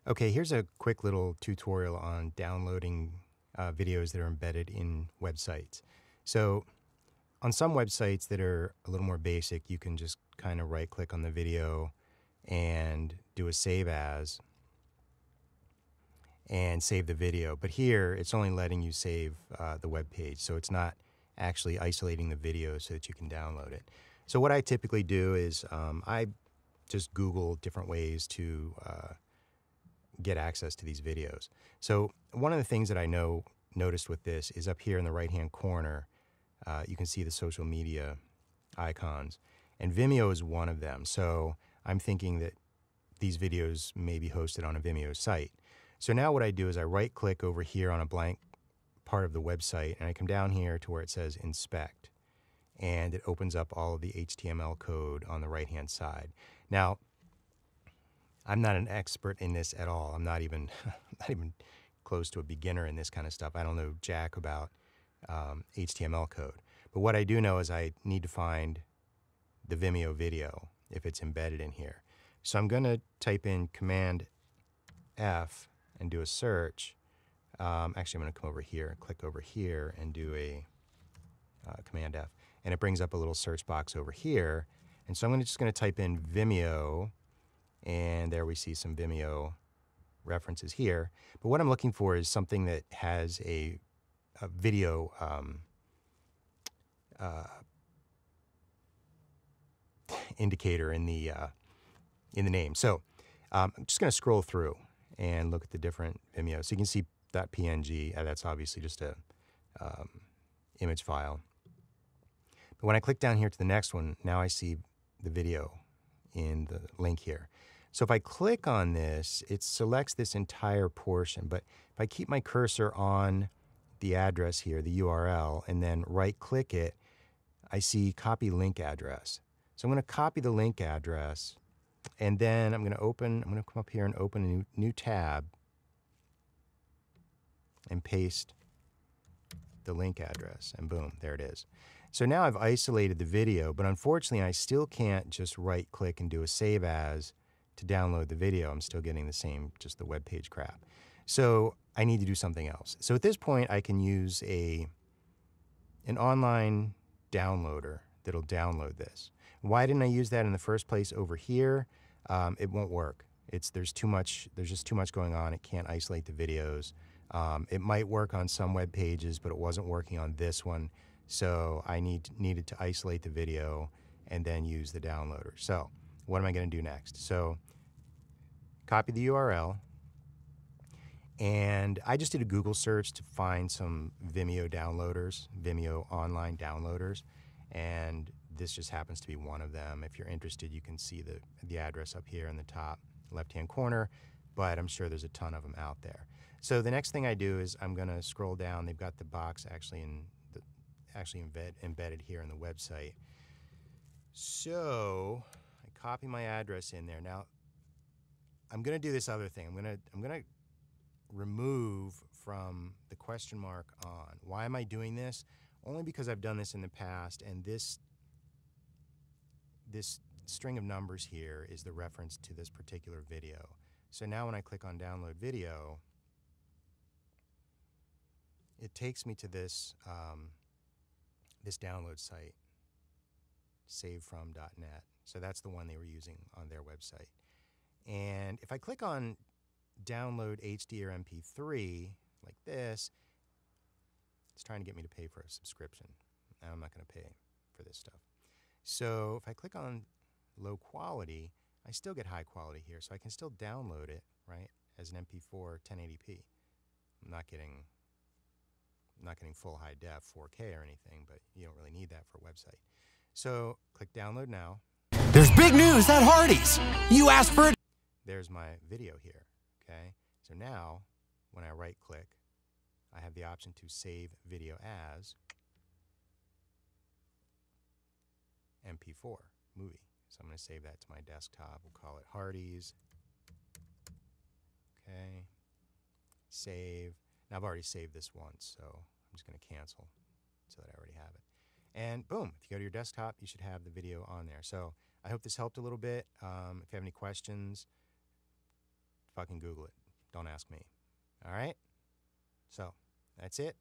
Okay, here's a quick little tutorial on downloading videos that are embedded in websites. So on some websites that are a little more basic, you can just kind of right click on the video and do a save as and save the video. But here it's only letting you save the web page, so it's not actually isolating the video so that you can download it. So what I typically do is I just Google different ways to get access to these videos. So one of the things that I noticed with this is up here in the right-hand corner, you can see the social media icons, and Vimeo is one of them. So I'm thinking that these videos may be hosted on a Vimeo site. So now what I do is I right-click over here on a blank part of the website, and I come down here to where it says Inspect, and it opens up all of the HTML code on the right-hand side. Now, I'm not an expert in this at all. I'm not even not even close to a beginner in this kind of stuff. I don't know jack about HTML code. But what I do know is I need to find the Vimeo video if it's embedded in here. So I'm going to type in Command F and do a search. Actually, I'm going to come over here, click over here, and do a Command F. And it brings up a little search box over here. And so I'm just going to type in Vimeo. And there we see some Vimeo references here. But what I'm looking for is something that has a video indicator in the name. So I'm just going to scroll through and look at the different Vimeo. So you can see .png. That's obviously just a image file. But when I click down here to the next one, now I see the video in the link here. So if I click on this, it selects this entire portion. But if I keep my cursor on the address here, the URL, and then right-click it, I see copy link address. So I'm going to copy the link address, and then I'm going to come up here and open a new tab and paste the link address, and boom, there it is. So now I've isolated the video, but unfortunately I still can't just right-click and do a save as to download the video. I'm still getting the same, just the web page crap. So I need to do something else. So at this point I can use an online downloader that'll download this. Why didn't I use that in the first place over here? It won't work. There's just too much going on. It can't isolate the videos. It might work on some web pages, but it wasn't working on this one. So I needed to isolate the video and then use the downloader. So what am I going to do next? So copy the URL, and I just did a Google search to find some Vimeo downloaders, Vimeo online downloaders, and this just happens to be one of them. If you're interested, you can see the address up here in the top left-hand corner, but I'm sure there's a ton of them out there. So the next thing I do is I'm going to scroll down. They've got the box embedded here in the website. So I copy my address in there. Now I'm going to do this other thing. I'm going to remove from the question mark on. Why am I doing this? Only because I've done this in the past, and this string of numbers here is the reference to this particular video. So now when I click on download video, it takes me to this this download site, savefrom.net. So that's the one they were using on their website. And if I click on download HD or MP3 like this, it's trying to get me to pay for a subscription. I'm not going to pay for this stuff. So if I click on low quality, I still get high quality here. So I can still download it, right, as an MP4 1080p. I'm not getting full high def 4K or anything, but you don't really need that for a website. So click download now. There's big news at Hardee's. You asked for it. There's my video here, okay? So now when I right click, I have the option to save video as MP4 movie. So I'm going to save that to my desktop. We'll call it Hardee's. Okay. Save. Now I've already saved this once, so I'm just going to cancel so that I already have it. And boom, if you go to your desktop, you should have the video on there. So I hope this helped a little bit. If you have any questions, fucking Google it. Don't ask me. All right? So, that's it.